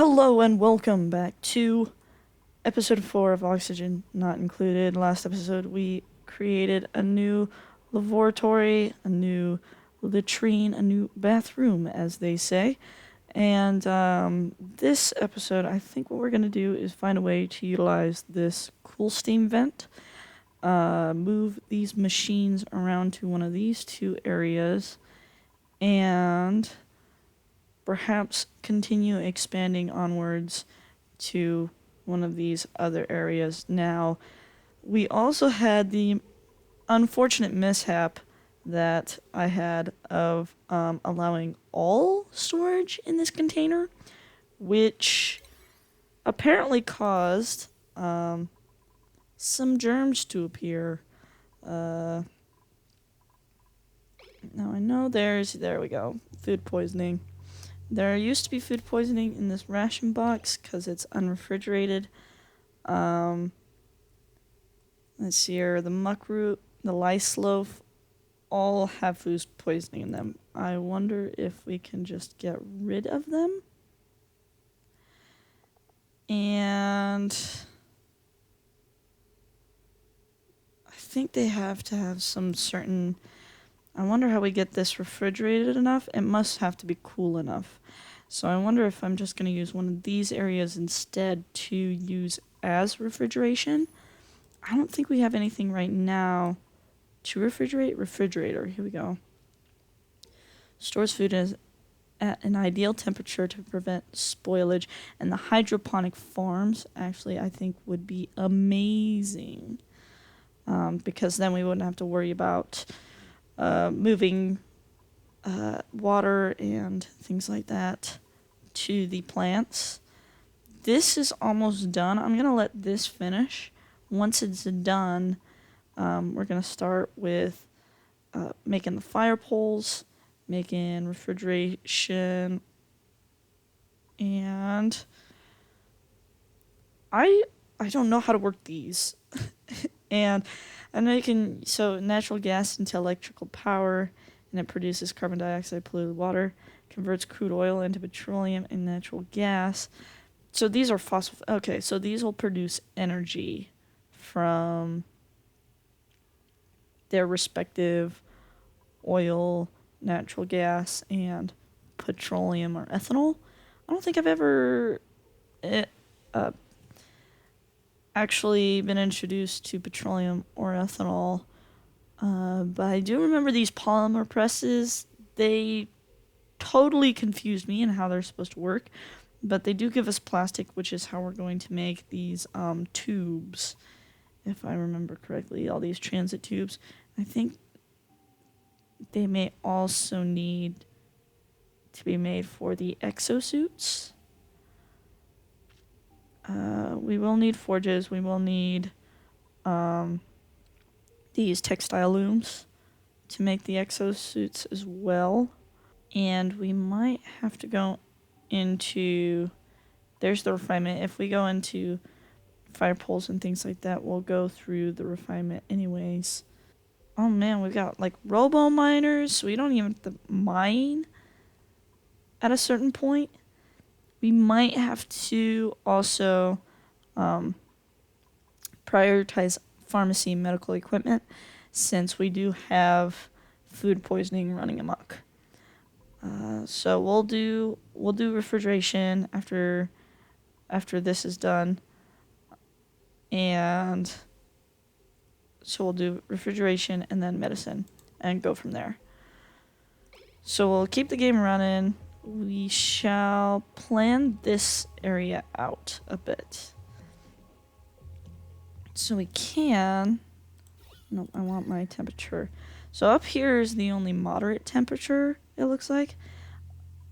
Hello and welcome back to episode 4 of Oxygen Not Included. Last episode we created a new laboratory, a new latrine, a new bathroom, as they say. And this episode, I think what we're going to do is find a way to utilize this cool steam vent, move these machines around to one of these two areas, and perhaps continue expanding onwards to one of these other areas. Now, we also had the unfortunate mishap that I had of allowing all storage in this container, which apparently caused some germs to appear. Now I know there we go, food poisoning. There used to be food poisoning in this ration box because it's unrefrigerated. Let's see here, the muckroot, the lice loaf, all have food poisoning in them. I wonder if we can just get rid of them. And I think they have to have some certain... I wonder how we get this refrigerated enough. It must have to be cool enough. So I wonder if I'm just going to use one of these areas instead to use as refrigeration. I don't think we have anything right now to refrigerate. Refrigerator, here we go. Stores food at an ideal temperature to prevent spoilage. And the hydroponic farms, actually, I think would be amazing. Because then we wouldn't have to worry about moving water and things like that to the plants. This is almost done. I'm going to let this finish. Once it's done, we're going to start with making the fire poles, making refrigeration, and I don't know how to work these. And I know you can, so natural gas into electrical power, and it produces carbon dioxide, polluted water, converts crude oil into petroleum and natural gas. So these are fossil, okay, so these will produce energy from their respective oil, natural gas, and petroleum or ethanol. I don't think I've ever actually been introduced to petroleum or ethanol, but I do remember these polymer presses. They totally confused me in how they're supposed to work, but they do give us plastic, which is how we're going to make these tubes, if I remember correctly, all these transit tubes. I think they may also need to be made for the exosuits. We will need forges. We will need these textile looms to make the exosuits as well. And we might have to go into... There's the refinement. If we go into fire poles and things like that, we'll go through the refinement anyways. Oh man, we've got like robo miners, so we don't even have to mine at a certain point. We might have to also prioritize pharmacy and medical equipment, since we do have food poisoning running amok. So we'll do refrigeration after this is done, and so we'll do refrigeration and then medicine and go from there. So we'll keep the game running. We shall plan this area out a bit. So we can... Nope, I want my temperature. So up here is the only moderate temperature, it looks like.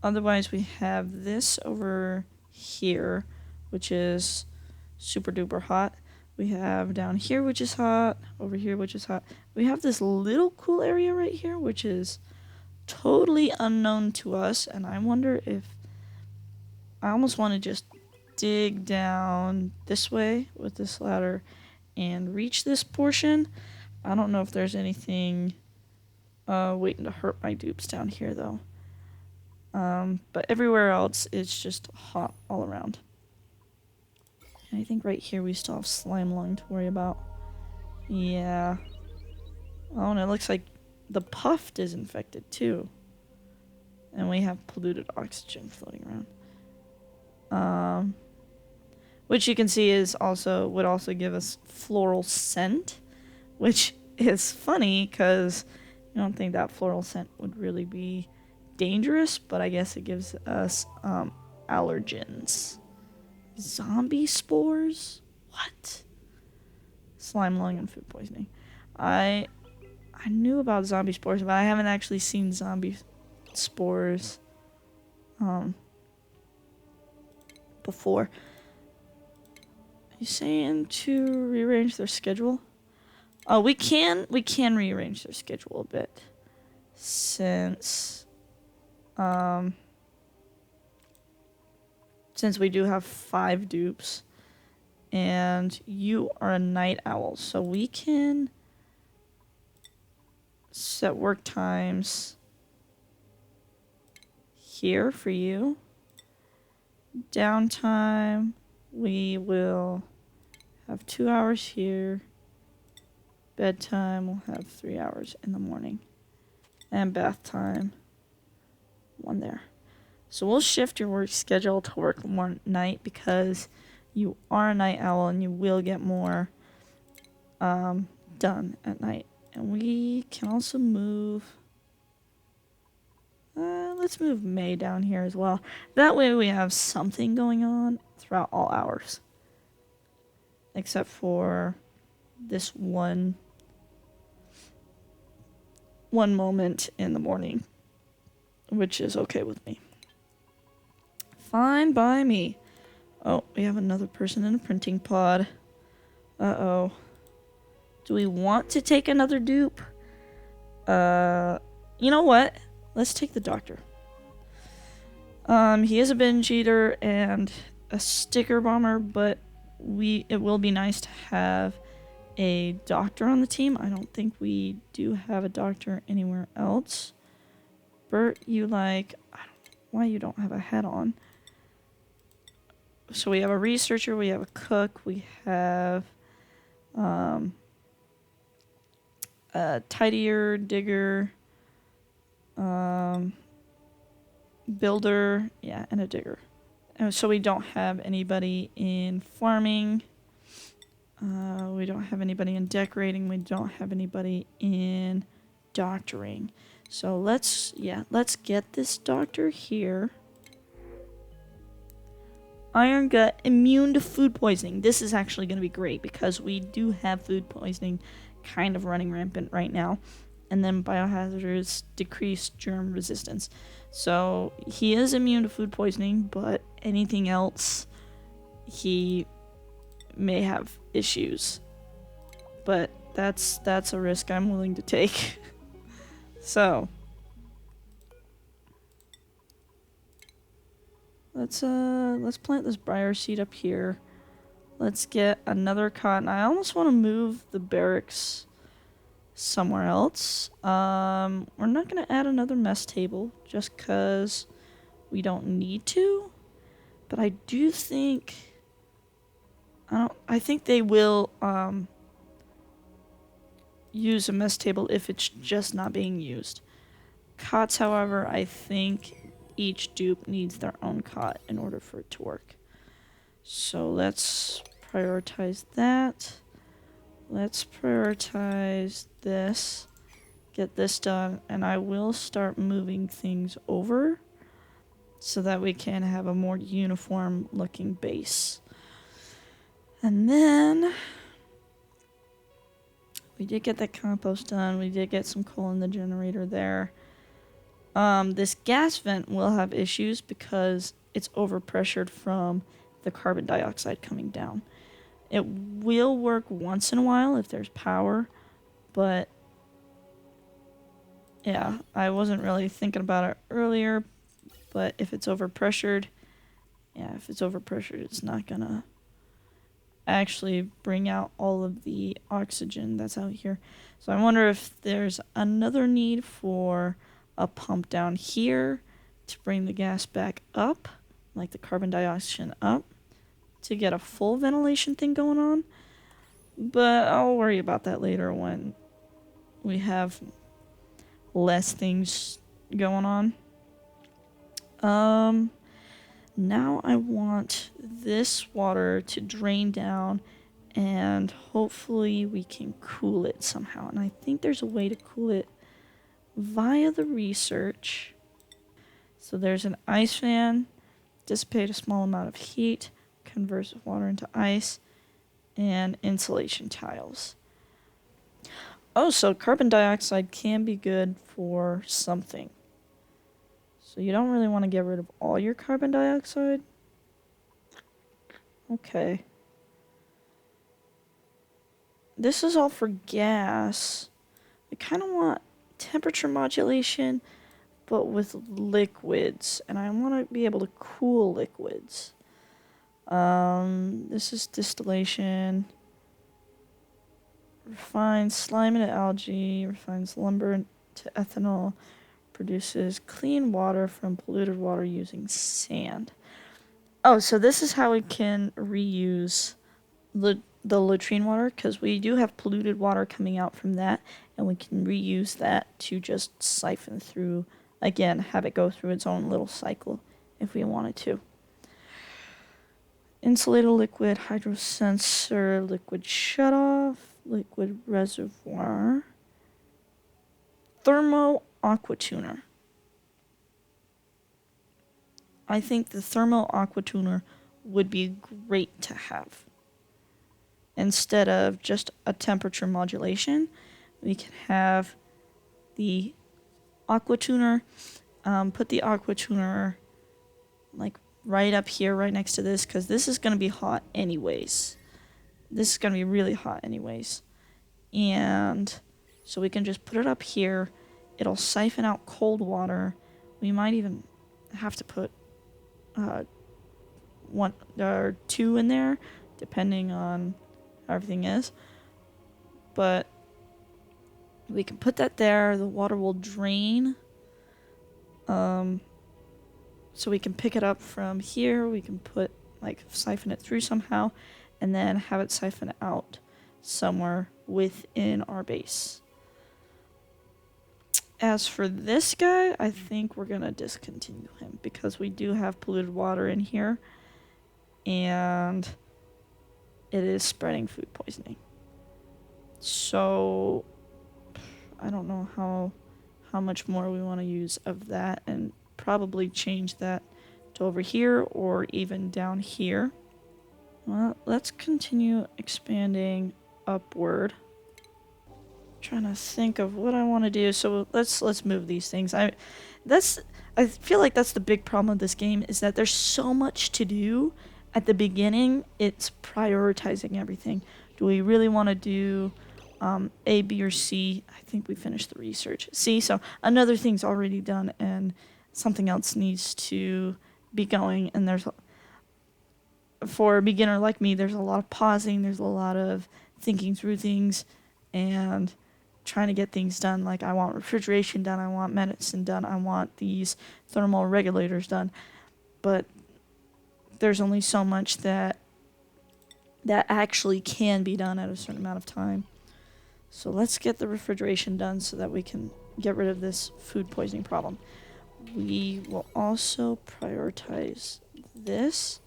Otherwise, we have this over here, which is super duper hot. We have down here, which is hot. Over here, which is hot. We have this little cool area right here, which is totally unknown to us. And I wonder if... I almost want to just dig down this way with this ladder and reach this portion. I don't know if there's anything waiting to hurt my dupes down here, though. But everywhere else, it's just hot all around. And I think right here we still have slime lung to worry about. Yeah. Oh, and it looks like the puffed is infected too. And we have polluted oxygen floating around. Which you can see is would also give us floral scent, which is funny because you don't think that floral scent would really be dangerous, but I guess it gives us allergens. Zombie spores? What? Slime lung and food poisoning. I knew about zombie spores, but I haven't actually seen zombie spores before. You saying to rearrange their schedule? Oh, we can rearrange their schedule a bit. Since we do have 5 dupes and you are a night owl, so we can set work times here for you. Downtime, we will have 2 hours here. Bedtime, we'll have 3 hours in the morning. And bath time, 1 there. So we'll shift your work schedule to work more night because you are a night owl and you will get more done at night. And we can also move... let's move May down here as well. That way we have something going on throughout all hours. Except for this one moment in the morning, which is okay with me. Fine by me. Oh, we have another person in a printing pod. Uh-oh. Do we want to take another dupe? You know what? Let's take the doctor. He is a binge eater and a sticker bomber, but it will be nice to have a doctor on the team. I don't think we do have a doctor anywhere else. Bert, I don't know why you don't have a hat on. So we have a researcher, we have a cook, we have a tidier, digger, builder, yeah, and a digger. So we don't have anybody in farming. We don't have anybody in decorating. We don't have anybody in doctoring. So let's get this doctor here. Iron gut, immune to food poisoning. This is actually going to be great because we do have food poisoning kind of running rampant right now. And then biohazards, decrease germ resistance. So he is immune to food poisoning, but anything else, he may have issues. But that's a risk I'm willing to take. So let's plant this briar seed up here. Let's get another cotton. I almost want to move the barracks somewhere else. We're not going to add another mess table just because we don't need to. But I do think... I think they will use a mess table if it's just not being used. Cots, however, I think each dupe needs their own cot in order for it to work. So let's prioritize that. Let's prioritize this. Get this done, and I will start moving things over so that we can have a more uniform looking base. And then we did get that compost done. We did get some coal in the generator there. This gas vent will have issues because it's overpressured from the carbon dioxide coming down. It will work once in a while if there's power, but yeah, I wasn't really thinking about it earlier, but if it's overpressured, it's not gonna actually bring out all of the oxygen that's out here. So I wonder if there's another need for a pump down here to bring the gas back up, like the carbon dioxide up, to get a full ventilation thing going on. But I'll worry about that later when we have less things going on. Now I want this water to drain down, and hopefully we can cool it somehow. And I think there's a way to cool it via the research. So there's an ice fan, dissipate a small amount of heat, converts water into ice, and insulation tiles. Oh, so carbon dioxide can be good for something. So you don't really want to get rid of all your carbon dioxide? Okay. This is all for gas. I kind of want temperature modulation, but with liquids. And I want to be able to cool liquids. This is distillation. Refines slime into algae, refines lumber into ethanol, produces clean water from polluted water using sand. Oh, so this is how we can reuse the latrine water, because we do have polluted water coming out from that, and we can reuse that to just siphon through, again, have it go through its own little cycle if we wanted to. Insulated liquid, hydrosensor, liquid shutoff, liquid reservoir, thermo aqua tuner. I think the thermo aqua tuner would be great to have. Instead of just a temperature modulation, we can have the aqua tuner, put the aqua tuner like right up here, right next to this, because this is going to be hot anyways. This is going to be really hot anyways. And so we can just put it up here. It'll siphon out cold water. We might even have to put one or two in there, depending on how everything is. But we can put that there. The water will drain. So we can pick it up from here. We can put, like, siphon it through somehow, and then have it siphon out somewhere within our base. As for this guy, I think we're going to discontinue him because we do have polluted water in here, and it is spreading food poisoning. So I don't know how much more we want to use of that, and probably change that to over here or even down here. Well, let's continue expanding upward. Trying to think of what I want to do. So let's move these things. I feel like that's the big problem with this game, is that there's so much to do at the beginning. It's prioritizing everything. Do we really want to do A, B, or C? I think we finished the research. C, so another thing's already done and something else needs to be going, and for a beginner like me, there's a lot of pausing, there's a lot of thinking through things and trying to get things done. Like, I want refrigeration done, I want medicine done, I want these thermal regulators done, but there's only so much that actually can be done at a certain amount of time. So let's get the refrigeration done so that we can get rid of this food poisoning problem. We will also prioritize this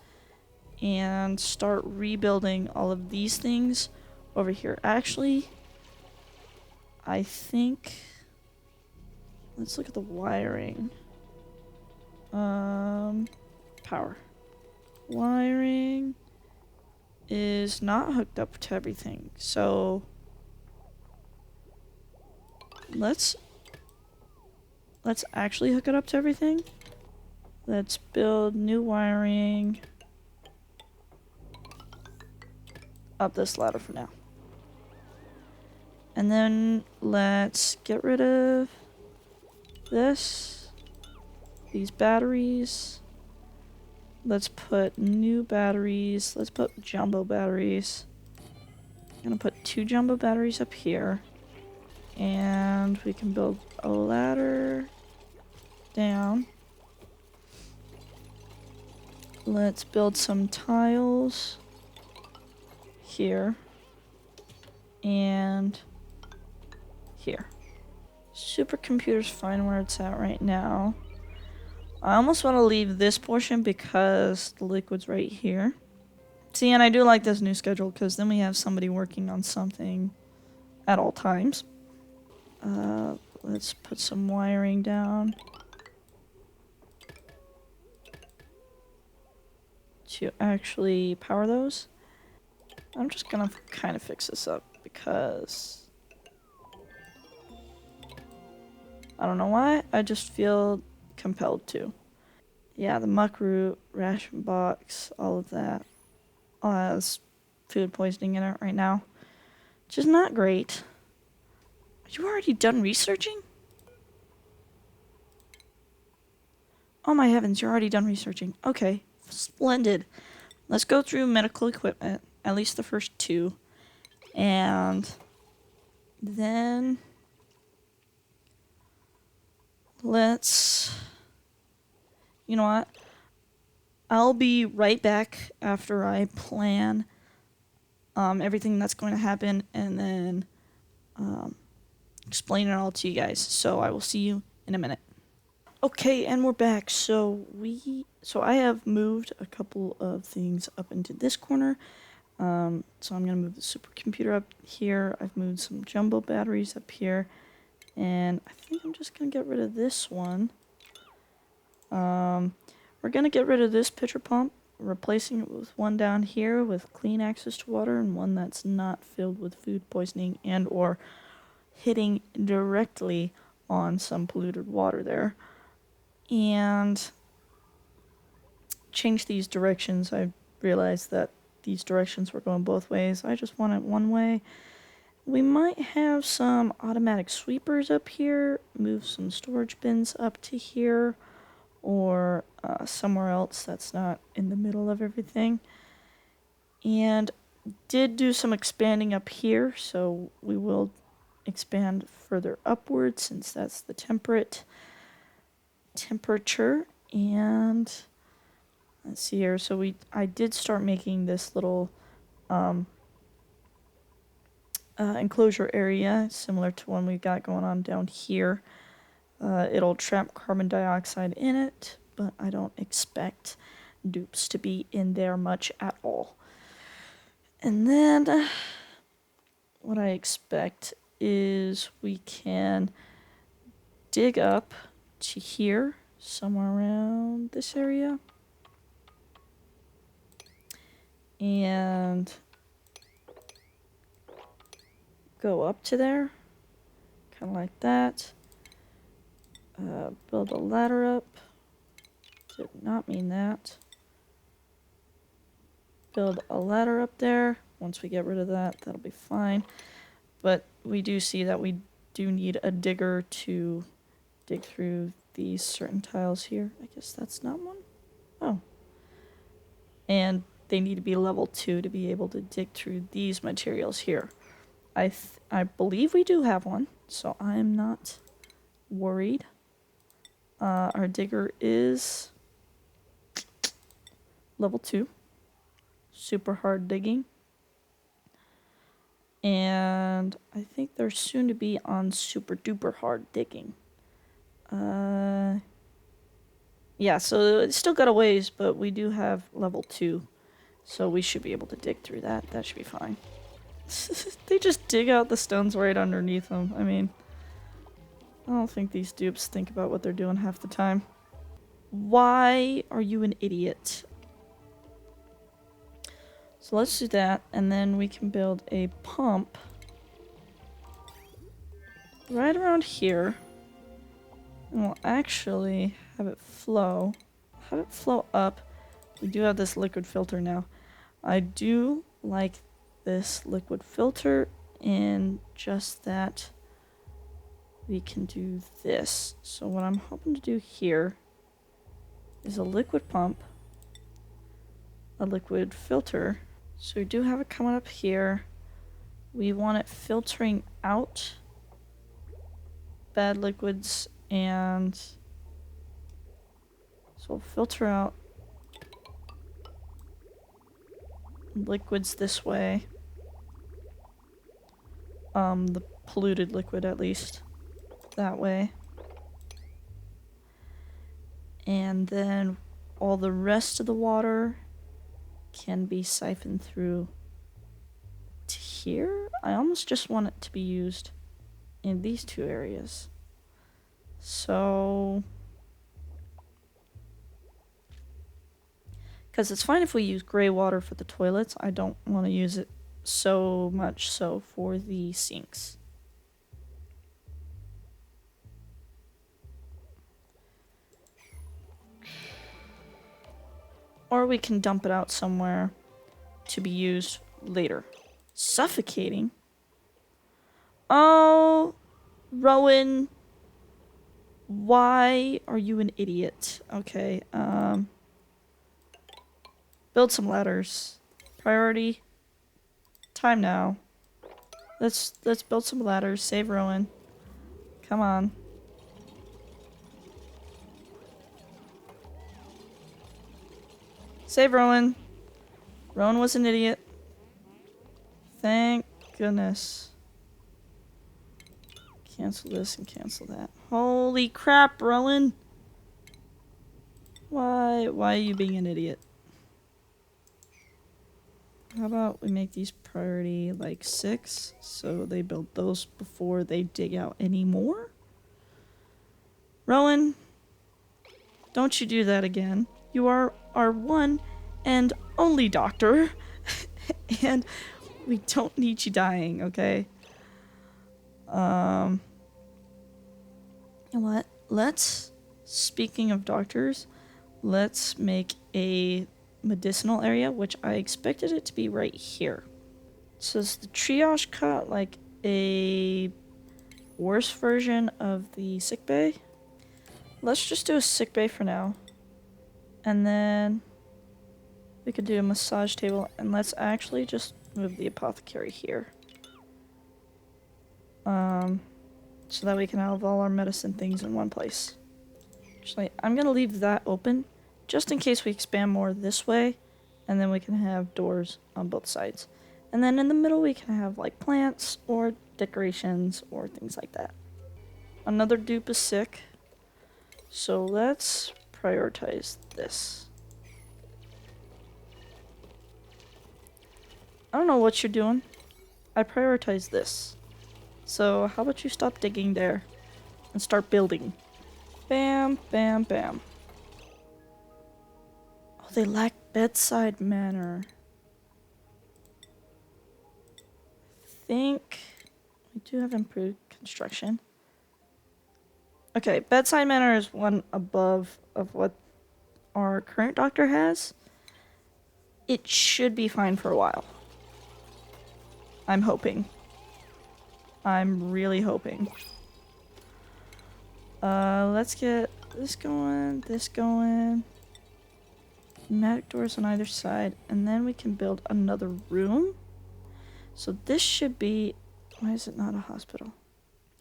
and start rebuilding all of these things over here. Actually, I think, let's look at the wiring. Power. Wiring is not hooked up to everything, so let's actually hook it up to everything. Let's build new wiring up this ladder for now. And then let's get rid of these batteries. Let's put new batteries. Let's put jumbo batteries. I'm gonna put 2 jumbo batteries up here. And we can build a ladder down. Let's build some tiles here and here. Supercomputer's fine where it's at right now. I almost want to leave this portion because the liquid's right here. See, and I do like this new schedule because then we have somebody working on something at all times. Let's put some wiring down to actually power those. I'm just gonna kind of fix this up because I don't know why, I just feel compelled to. Yeah, the muck root, ration box, all of that all has food poisoning in it right now, which is not great. Are you already done researching? Oh my heavens, you're already done researching. Okay, splendid. Let's go through medical equipment, at least the first two, and then let's, you know what? I'll be right back after I plan everything that's going to happen and then explain it all to you guys. So I will see you in a minute. Okay, and we're back. So I have moved a couple of things up into this corner. So I'm gonna move the supercomputer up here. I've moved some jumbo batteries up here, and I think I'm just gonna get rid of this one. We're gonna get rid of this pitcher pump, replacing it with one down here with clean access to water and one that's not filled with food poisoning and or hitting directly on some polluted water there. And change these directions. I realized that these directions were going both ways. I just want it one way. We might have some automatic sweepers up here, move some storage bins up to here, or somewhere else that's not in the middle of everything. And did do some expanding up here, so we will expand further upward since that's the temperature. And let's see here. So I did start making this little enclosure area similar to one we got going on down here. It'll trap carbon dioxide in it, but I don't expect dupes to be in there much at all. And then what I expect is we can dig up to here, somewhere around this area. And go up to there, kind of like that. Build a ladder up. Did not mean that. Build a ladder up there. Once we get rid of that, that'll be fine. But we do see that we do need a digger to dig through these certain tiles here. I guess that's not one. Oh. And they need to be level 2 to be able to dig through these materials here. I believe we do have one, so I'm not worried. Our digger is level 2. Super hard digging. And I think they're soon to be on super duper hard digging. Yeah, so it's still got a ways, but we do have level 2. So we should be able to dig through that. That should be fine. They just dig out the stones right underneath them. I mean, I don't think these dupes think about what they're doing half the time. Why are you an idiot? So let's do that, and then we can build a pump right around here. And we'll actually have it flow. Have it flow up. We do have this liquid filter now. I do like this liquid filter in just that we can do this. So what I'm hoping to do here is a liquid pump, a liquid filter. So we do have it coming up here. We want it filtering out bad liquids, and so we'll filter out liquids this way. The polluted liquid at least. That way. And then all the rest of the water can be siphoned through to here. I almost just want it to be used in these two areas. So, because it's fine if we use gray water for the toilets, I don't want to use it so much so for the sinks. Or we can dump it out somewhere to be used later. Suffocating? Oh, Rowan, why are you an idiot? Okay, build some ladders. Priority. Time now. Let's build some ladders. Save Rowan. Come on. Save Rowan. Rowan was an idiot. Thank goodness. Cancel this and cancel that. Holy crap, Rowan! Why are you being an idiot? How about we make these priority like 6, so they build those before they dig out any more? Rowan, don't you do that again. You are our one and only doctor, and we don't need you dying, okay? You know what? Speaking of doctors, let's make a medicinal area, which I expected it to be right here. So is the triage cot like a worse version of the sick bay? Let's just do a sick bay for now. And then we could do a massage table, and let's actually just move the apothecary here. So that we can have all our medicine things in one place. Actually, I'm gonna leave that open just in case we expand more this way, and then we can have doors on both sides. And then in the middle we can have like plants or decorations or things like that. Another dupe is sick, so let's prioritize this. I don't know what you're doing. I prioritize this. So how about you stop digging there and start building? Bam, bam, bam. Oh, they lack bedside manner. I think we do have improved construction. Okay, bedside manner is one above of what our current doctor has. It should be fine for a while. I'm hoping. I'm really hoping. Let's get this going, pneumatic doors on either side, and then we can build another room. So this should be, why is it not a hospital?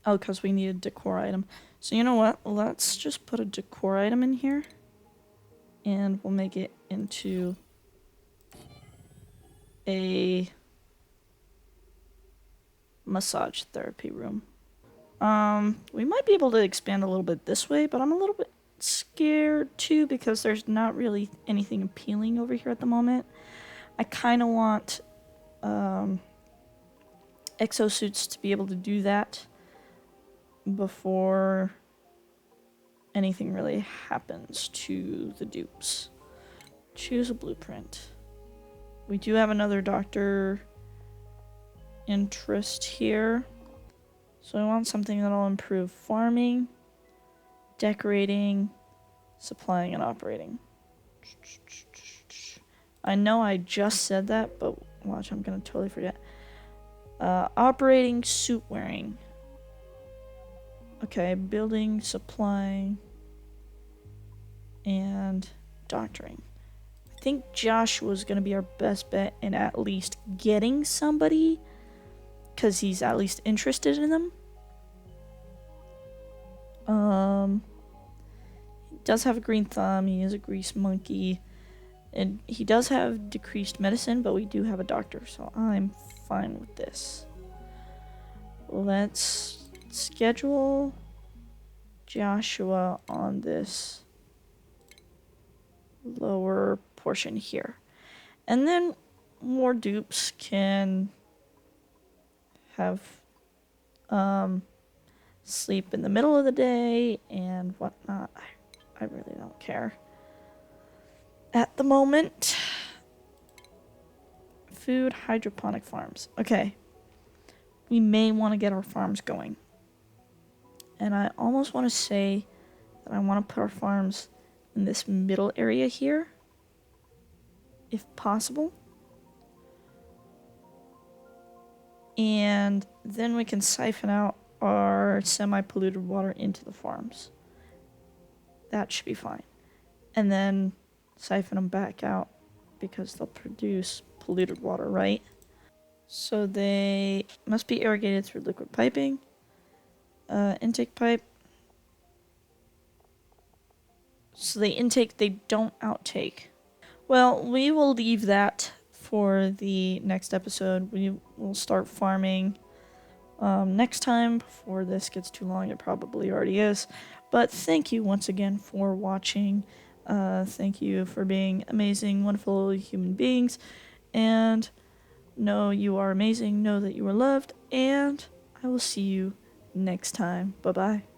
Oh, because we need a decor item. So you know what? Let's just put a decor item in here, and we'll make it into a massage therapy room. We might be able to expand a little bit this way, but I'm a little bit scared too because there's not really anything appealing over here at the moment. I kind of want exosuits to be able to do that before anything really happens to the dupes. Choose a blueprint. We do have another doctor interest here. So I want something that'll improve farming, decorating, supplying, and operating. I know I just said that, but watch, I'm gonna totally forget. Operating, suit wearing. Okay, building, supplying, and doctoring. I think Joshua's gonna be our best bet in at least getting somebody, because he's at least interested in them. He does have a green thumb. He is a grease monkey. And he does have decreased medicine, but we do have a doctor, so I'm fine with this. Let's schedule Joshua on this lower portion here. And then more dupes can have sleep in the middle of the day and whatnot. I really don't care. At the moment, food hydroponic farms. Okay. We may want to get our farms going. And I almost want to say that I want to put our farms in this middle area here, if possible. And then we can siphon out our semi-polluted water into the farms. That should be fine. And then siphon them back out because they'll produce polluted water, right? So they must be irrigated through liquid piping. Intake pipe. So they intake, they don't outtake. Well, we will leave that for the next episode. We will start farming next time before this gets too long. It probably already is. But thank you once again for watching. Thank you for being amazing, wonderful human beings. And know you are amazing. Know that you are loved. And I will see you next time. Bye-bye.